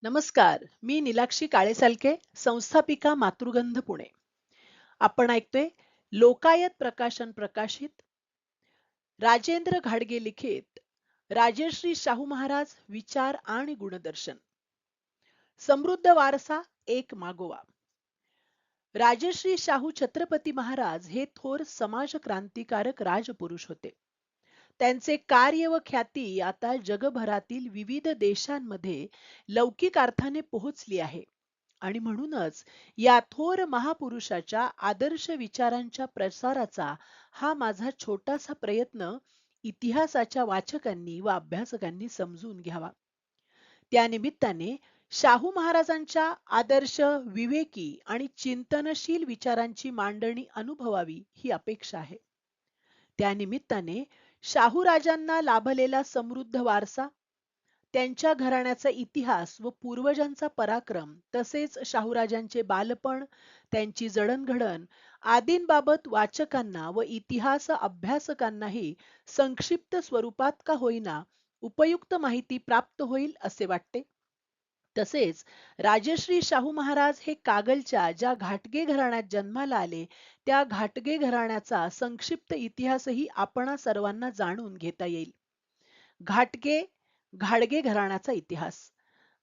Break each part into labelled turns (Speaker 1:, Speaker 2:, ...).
Speaker 1: नमस्कार. मी नीलाक्षी काळेसालके, संस्थापिका मातृगंध पुणे. आपण ऐकतोय लोकायत प्रकाशन प्रकाशित राजेंद्र घाडगे लिखित राजश्री शाहू महाराज विचार आणि गुणदर्शन. समृद्ध वारसा एक मागोवा. राजश्री शाहू छत्रपती महाराज हे थोर समाज क्रांतिकारक राजपुरुष होते. त्यांचे कार्य व ख्याती आता जगभरातील विविध देशांमध्ये लौकिक अर्थाने पोहोचली आहे. आणि म्हणूनच या थोर महापुरुषाच्या आदर्श विचारांच्या प्रसाराचा हा माझा छोटासा प्रयत्न इतिहासाच्या वाचकांनी व अभ्यासकांनी समजून घ्यावा. त्या निमित्ताने शाहू महाराजांच्या आदर्श, विवेकी आणि चिंतनशील विचारांची मांडणी अनुभवावी ही अपेक्षा आहे. त्या निमित्ताने शाहू राजांना लाभलेला समृद्ध वारसा, त्यांच्या घराण्याचा इतिहास व पूर्वजांचा पराक्रम, तसेच शाहूराजांचे बालपण, त्यांची जडणघडण आदींबाबत वाचकांना व इतिहास अभ्यासकांनाही संक्षिप्त स्वरूपात का होईना उपयुक्त माहिती प्राप्त होईल असे वाटते. तसेच राजश्री शाहू महाराज हे कागलच्या ज्या घाटगे घराण्यात जन्माला आले, त्या घाटगे घराण्याचा संक्षिप्त इतिहासही आपणा सर्वांना जाणून घेता येईल. घाटगे घाडगे घराण्याचा इतिहास.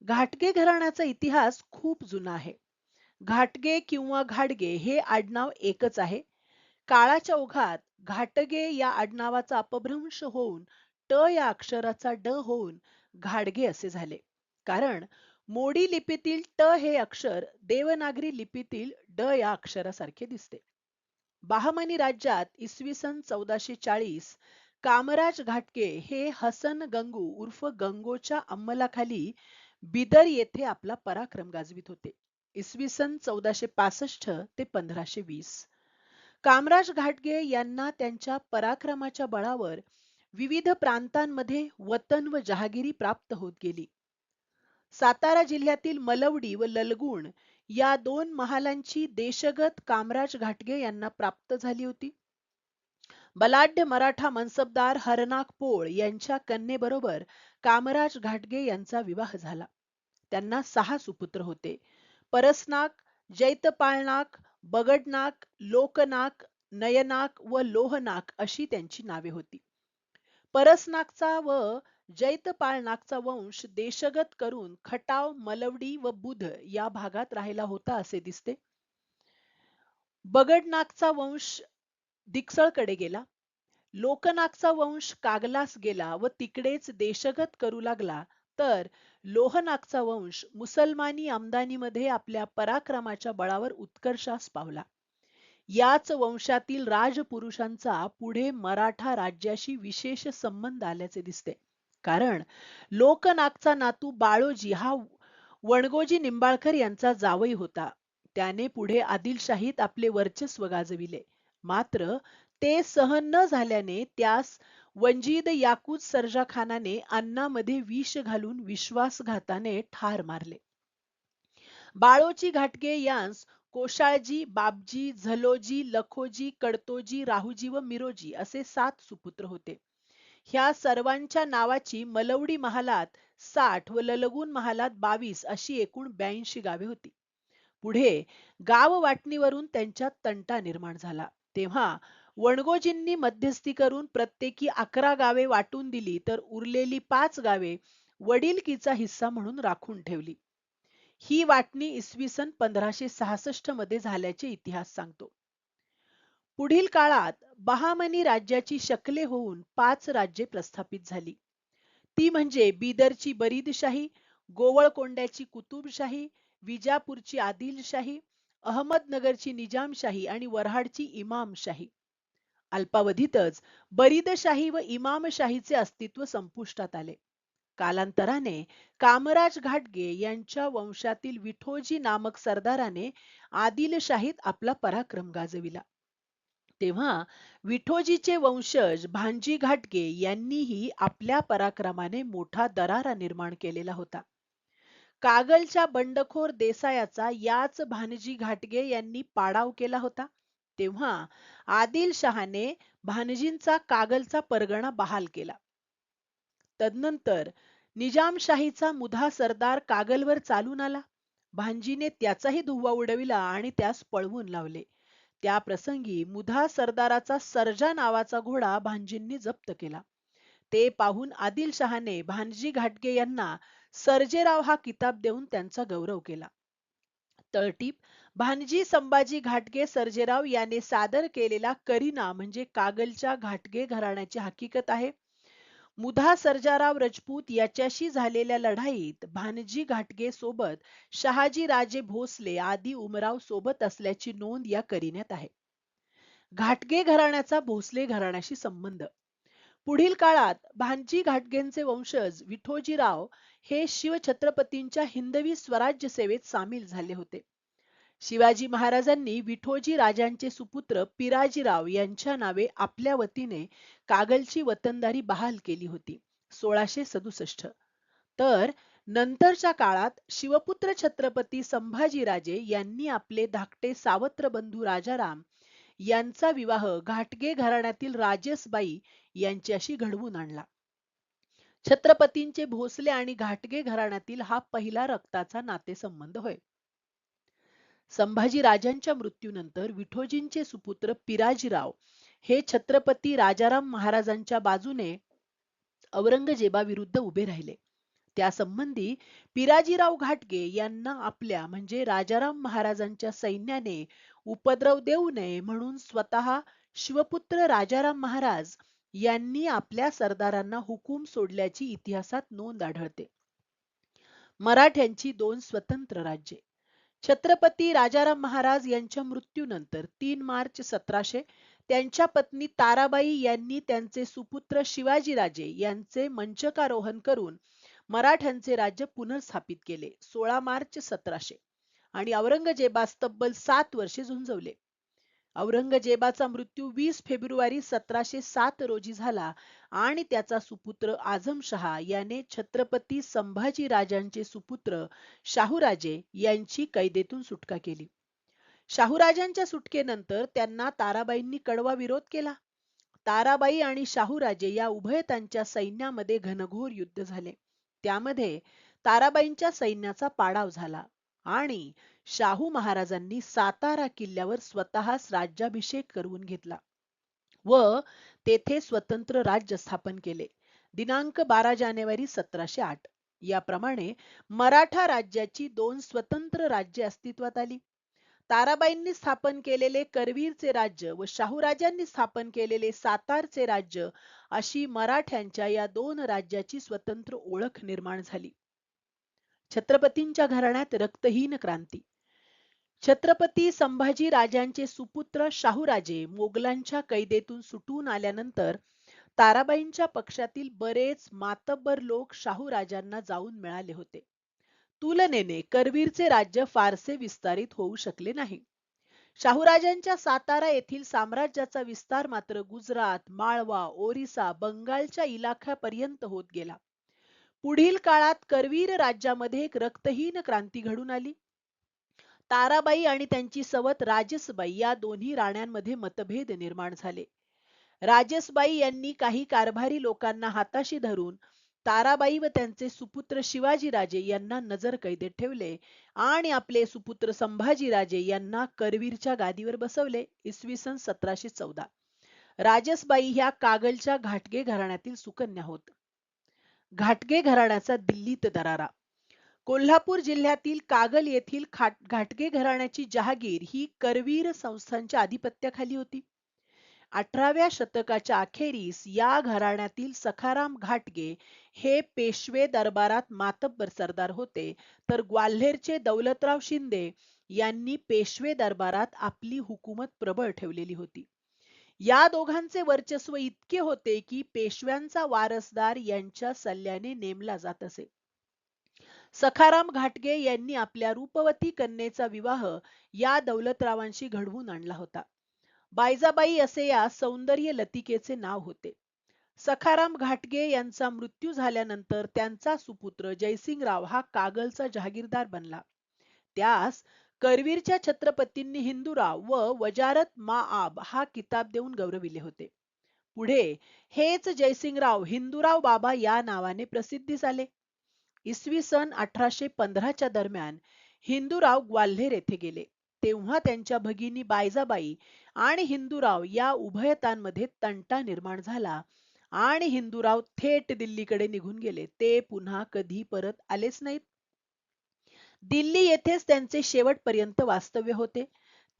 Speaker 1: घाटगे घराण्याचा इतिहास खूप जुना आहे. घाटगे किंवा घाडगे हे आडनाव एकच आहे. काळाच्या ओघात घाटगे या आडनावाचा अपभ्रंश होऊन ट या अक्षराचा ड होऊन घाडगे असे झाले. कारण मोडी लिपीतील ट हे अक्षर देवनागरी लिपीतील ड या अक्षरासारखे दिसते. बहामनी राज्यात इसवी सन 1440 कामराज घाटगे हे हसन गंगू उर्फ गंगोच्या अंमलाखाली बिदर येथे आपला पराक्रम गाजवित होते. इसवी सन 1465 ते 1520. कामराज घाटगे यांना त्यांच्या पराक्रमाच्या बळावर विविध प्रांतांमध्ये वतन व जहागिरी प्राप्त होत गेली. सातारा जिल्ह्यातील मलवडी व ललगुण या दोन महालांची देशगत कामराज घाटगे यांना प्राप्त झाली होती. बलाढ्य मराठा मनसबदार हरनाक पोळ यांच्या कन्येबरोबर कामराज घाटगे यांचा विवाह झाला. त्यांना 6 सुपुत्र होते. परसनाक, जैतपाळनाक, बगडनाक, लोकनाक, नयनाक व लोहनाक अशी त्यांची नावे होती. परसनाकचा व जैतपाळनाकचा वंश देशगत करून खटाव, मलवडी व बुध या भागात राहिला होता असे दिसते. बगडनाकचा वंश दिक्सळकडे गेला. लोकनाकचा वंश कागलास गेला व तिकडेच देशगत करू लागला, तर लोहनाकचा वंश मुसलमानी आमदानीमध्ये आपल्या पराक्रमाच्या बळावर उत्कर्षास पावला. याच वंशातील राजपुरुषांचा पुढे मराठा राज्याशी विशेष संबंध आल्याचे दिसते. कारण लोकनाकचा नातू बाळोजी हा वणगोजी निंबाळकर यांचा जावई होता. त्याने पुढे आदिलशाहीत आपले वर्चस्व गाजविले. मात्र ते सहन न झाल्याने त्यास वंजीद याकूत सर्जा खानाने अन्नामध्ये विष घालून विश्वासघाताने ठार मारले. बाळोजी घाटगे यांस कोशाळजी, बापजी, झलोजी, लखोजी, कडतोजी, राहुजी व मिरोजी असे 7 सुपुत्र होते. ह्या सर्वांच्या नावाची मलवडी महालात 60 व ललगुण महालात 22 अशी एकूण 82 गावे होती. पुढे गाव वाटणीवरून त्यांच्यात तंटा निर्माण झाला. तेव्हा वणगोजींनी मध्यस्थी करून प्रत्येकी 11 गावे वाटून दिली, तर उरलेली 5 गावे वडिलकीचा हिस्सा म्हणून राखून ठेवली. ही वाटणी इसवी सन 1566 मध्ये झाल्याचे इतिहास सांगतो. पुढील काळात बहामनी राज्याची शकले होऊन 5 राज्ये प्रस्थापित झाली. ती म्हणजे बिदरची बरीदशाही, गोवळकोंड्याची कुतुबशाही, विजापूरची आदिलशाही, अहमदनगरची निजामशाही आणि वऱ्हाडची इमामशाही. अल्पावधीतच बरीदशाही व इमामशाहीचे अस्तित्व संपुष्टात आले. कालांतराने कामराज घाटगे यांच्या वंशातील विठोजी नामक सरदाराने आदिलशाहीत आपला पराक्रम गाजविला. तेव्हा विठोजीचे वंशज भांजी घाटगे यांनीही आपल्या पराक्रमाने मोठा दरारा निर्माण केलेला होता. कागलच्या बंडखोर देसायाचा याच भानजी घाटगे यांनी पाडाव केला होता. तेव्हा आदिलशहाने भानजींचा कागलचा परगणा बहाल केला. तदनंतर निजामशाहीचा मुधा सरदार कागलवर चालून आला. भांजीने त्याचाही धुव्वा उडविला आणि त्यास पळवून लावले. त्या प्रसंगी मुधा सरदाराचा सर्जा नावाचा घोडा भांजींनी जप्त केला. ते पाहून आदिलशहाने भानजी घाटगे यांना सर्जेराव हा किताब देऊन त्यांचा गौरव केला. तळटीप: भानजी संभाजी घाटगे सर्जेराव याने सादर केलेला करिना म्हणजे कागलच्या घाटगे घराण्याची हकीकत आहे. मुधा सर्जाराव राजपूत याच्याशी झालेल्या लढाईत भानजी घाटगे सोबत शहाजी राजे भोसले आदी उमराव सोबत असल्याची नोंद या करिण्यात आहे. घाटगे घराण्याचा भोसले घराण्याशी संबंध. पुढील काळात भानजी घाटगेंचे वंशज विठोजीराव हे शिवछत्रपतींच्या हिंदवी स्वराज्य सेवेत सामील झाले होते. शिवाजी महाराजांनी विठोजी राजांचे सुपुत्र पिराजीराव यांच्या नावे आपल्या वतीने कागलची वतनदारी बहाल केली होती 1667. तर नंतरच्या काळात शिवपुत्र छत्रपती संभाजीराजे यांनी आपले धाकटे सावत्र बंधू राजाराम यांचा विवाह घाटगे घराण्यातील राजेसबाई यांच्याशी घडवून आणला. छत्रपतींचे भोसले आणि घाटगे घराण्यातील हा पहिला रक्ताचा नातेसंबंध होय. संभाजी राजांच्या मृत्यूनंतर विठोजींचे सुपुत्र पिराजीराव हे छत्रपती राजाराम महाराजांच्या बाजूने औरंगजेबाविरुद्ध उभे राहिले. त्यासंबंधी पिराजीराव घाटगे यांना आपल्या म्हणजे राजाराम महाराजांच्या सैन्याने उपद्रव देऊ नये म्हणून स्वतः शिवपुत्र राजाराम महाराज यांनी आपल्या सरदारांना हुकूम सोडल्याची इतिहासात नोंद आढळते. मराठ्यांची दोन स्वतंत्र राज्ये. छत्रपती राजाराम महाराज यांच्या मृत्यूनंतर 3 मार्च 1700 त्यांच्या पत्नी ताराबाई यांनी त्यांचे सुपुत्र शिवाजीराजे यांचे मंचकारोहण करून मराठ्यांचे राज्य पुनर्स्थापित केले 16 मार्च 1700 आणि औरंगजेबास तब्बल 7 वर्षे झुंजवले. औरंगजेबाचा मृत्यू 20 फेब्रुवारी 1707 रोजी झाला आणि त्याचा सुपुत्र आझमशहा याने छत्रपती संभाजी राजांचे सुपुत्र शाहूराजे यांची कैदेतून सुटका केली. शाहूराजांच्या सुटकेनंतर त्यांना ताराबाईंनी कडवा विरोध केला. ताराबाई आणि शाहूराजे या उभयतांच्या सैन्यामध्ये घनघोर युद्ध झाले. त्यामध्ये ताराबाईंच्या सैन्याचा पाडाव झाला आणि शाहू महाराजांनी सातारा किल्ल्यावर स्वतःच राज्याभिषेक करून घेतला व तेथे स्वतंत्र राज्य स्थापन केले दिनांक 12 जानेवारी 1708. याप्रमाणे मराठा राज्याची 2 स्वतंत्र राज्ये अस्तित्वात आली. ताराबाईंनी स्थापन केलेले करवीरचे राज्य व शाहूराजांनी स्थापन केलेले सातारचे राज्य अशी मराठ्यांच्या या 2 राज्याची स्वतंत्र ओळख निर्माण झाली. छत्रपतींच्या घराण्यात रक्तहीन क्रांती. छत्रपती संभाजी राजांचे सुपुत्र शाहूराजे मोगलांच्या कैदेतून सुटून आल्यानंतर ताराबाईंच्या पक्षातील बरेच मातब्बर लोक शाहूराजांना जाऊन मिळाले होते. तुलनेने करवीरचे राज्य फारसे विस्तारित होऊ शकले नाही. शाहूराजांच्या सातारा येथील साम्राज्याचा विस्तार मात्र गुजरात, माळवा, ओरिसा, बंगालच्या इलाख्यापर्यंत होत गेला. पुढील काळात करवीर राज्यामध्ये एक रक्तहीन क्रांती घडून आली. ताराबाई आणि त्यांची सवत राजसबाई या दोन्ही राण्यांमध्ये मतभेद निर्माण झाले. राजसबाई यांनी काही कारभारी लोकांना हाताशी धरून ताराबाई व त्यांचे सुपुत्र शिवाजीराजे यांना नजरकैदेत ठेवले आणि आपले सुपुत्र संभाजीराजे यांना करवीरच्या गादीवर बसवले. इसवी सन 1714. राजसबाई ह्या कागलच्या घाटगे घराण्यातील सुकन्या होत. घाटगे घराण्याचा दिल्लीत दरारा. कोल्हापूर जिल्ह्यातील कागल येथील घाटगे घराण्याची जहागीर ही करवीर संस्थांच्या आधिपत्याखाली होती. 18व्या शतकाच्या अखेरीस या घराण्यातील सखाराम घाटगे हे पेशवे दरबारात मातब्बर सरदार होते, तर ग्वाल्हेरचे दौलतराव शिंदे यांनी पेशवे दरबारात आपली हुकूमत प्रबळ ठेवलेली होती. या दोघांचे वर्चस्व इतके होते की पेशव्यांचा वारसदार यांच्या सल्ल्याने नेमला जात असे. सखाराम घाटगे यांनी आपल्या रूपवती कन्येचा विवाह या दौलतरावांशी घडवून आणला होता. बायजाबाई असे या सौंदर्य लतिकेचे नाव होते. सखाराम घाटगे यांचा मृत्यू झाल्यानंतर त्यांचा सुपुत्र जयसिंगराव हा कागलचा जहागीरदार बनला. त्यास करवीरच्या छत्रपतींनी हिंदूराव व वजारत माआब हा किताब देऊन गौरविले होते. पुढे हेच जयसिंगराव हिंदूराव बाबा या नावाने प्रसिद्धीस आले. इसवी सन 1815च्या दरम्यान हिंदूराव ग्वाल्हेर येथे गेले. तेव्हा त्यांच्या भगिनी बायजाबाई आणि हिंदूराव या उभयतांमध्ये तंटा निर्माण झाला आणि हिंदूराव थेट दिल्लीकडे निघून गेले. ते पुन्हा कधी परत आलेच नाहीत. दिल्ली येथेच त्यांचे शेवटपर्यंत वास्तव्य होते.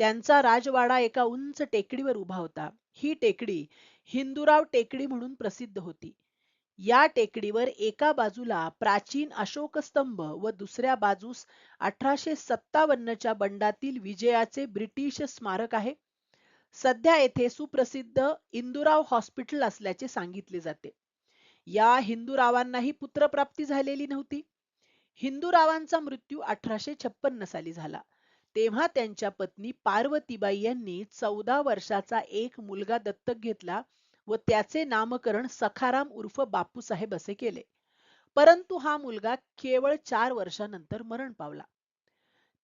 Speaker 1: त्यांचा राजवाडा एका उंच टेकडीवर उभा होता. ही टेकडी हिंदूराव टेकडी म्हणून प्रसिद्ध होती. या टेकडीवर एका बाजूला प्राचीन अशोक स्तंभ व दुसऱ्या बाजूस 1857च्या बंडातील विजयाचे ब्रिटिश स्मारक आहे. सध्या येथे सुप्रसिद्ध इंदुराव हॉस्पिटल असल्याचे सांगितले जाते. या हिंदूरावांनाही पुत्रप्राप्ती झालेली नव्हती. हिंदूरावांचा मृत्यू 1856 साली झाला. तेव्हा त्यांच्या पत्नी पार्वतीबाई यांनी 14 वर्षाचा एक मुलगा दत्तक घेतला व त्याचे नामकरण सखाराम उर्फ बापूसाहेब असे केले. परंतु हा मुलगा केवळ 4 वर्षानंतर मरण पावला.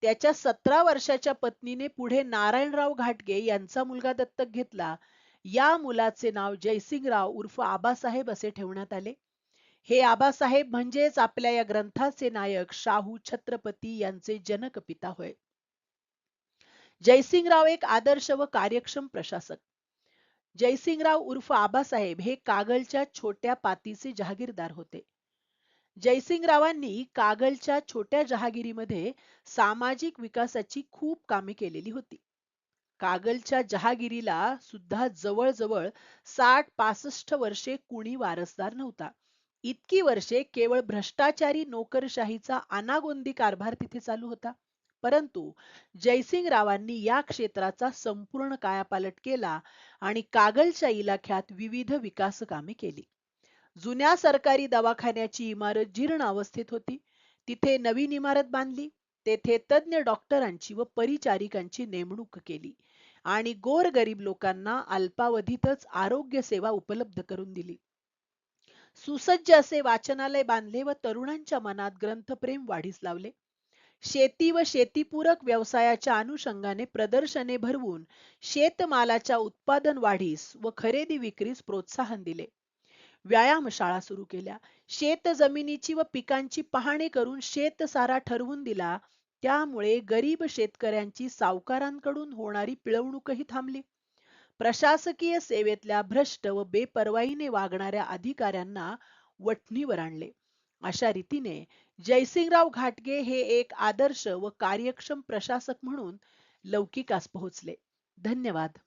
Speaker 1: त्याच्या 17 वर्षाच्या पत्नीने पुढे नारायणराव घाटगे यांचा मुलगा दत्तक घेतला. या मुलाचे नाव जयसिंगराव उर्फ आबासाहेब असे ठेवण्यात आले. हे आबासाहेब म्हणजेच आपल्या या ग्रंथाचे नायक शाहू छत्रपती यांचे जनक पिता होय. जयसिंगराव एक आदर्श व कार्यक्षम प्रशासक. जयसिंगराव उर्फ आबासाहेब हे कागलच्या छोट्या पातीचे जहागीरदार होते. जयसिंगरावांनी कागलच्या छोट्या जहागिरीमध्ये सामाजिक विकासाची खूप कामे केलेली होती. कागलच्या जहागिरीला सुद्धा जवळजवळ 60-65 वर्षे कुणी वारसदार नव्हता. इतकी वर्षे केवळ भ्रष्टाचारी नोकरशाहीचा अनागोंदी कारभार तिथे चालू होता. परंतु जयसिंगरावांनी या क्षेत्राचा संपूर्ण कायापालट केला आणि कागलच्या इलाख्यात विविध विकास कामे केली. जुन्या सरकारी दवाखान्याची इमारत जीर्ण अवस्थेत होती. तिथे नवीन इमारत बांधली. तेथे तज्ञ डॉक्टरांची व परिचारिकांची नेमणूक केली आणि गोरगरीब लोकांना अल्पावधीतच आरोग्य सेवा उपलब्ध करून दिली. सुसज्ज असे वाचनालय बांधले व तरुणांच्या मनात ग्रंथप्रेम वाढीस लावले. शेती व शेतीपूरक व्यवसायाच्या अनुषंगाने प्रदर्शने भरवून शेतमालाच्या उत्पादन वाढीस व खरेदी विक्रीस प्रोत्साहन दिले. व्यायामशाळा सुरू केल्या. शेत जमिनीची व पिकांची पाहणी करून शेतसारा ठरवून दिला. त्यामुळे गरीब शेतकऱ्यांची सावकारांकडून होणारी पिळवणूकही थांबली. प्रशासकीय सेवेतल्या भ्रष्ट व बेपर्वाईने वागणाऱ्या अधिकाऱ्यांना वठणीवर आणले. अशा रीतीने जयसिंगराव घाटगे हे एक आदर्श व कार्यक्षम प्रशासक म्हणून लौकिकास पोहोचले. धन्यवाद.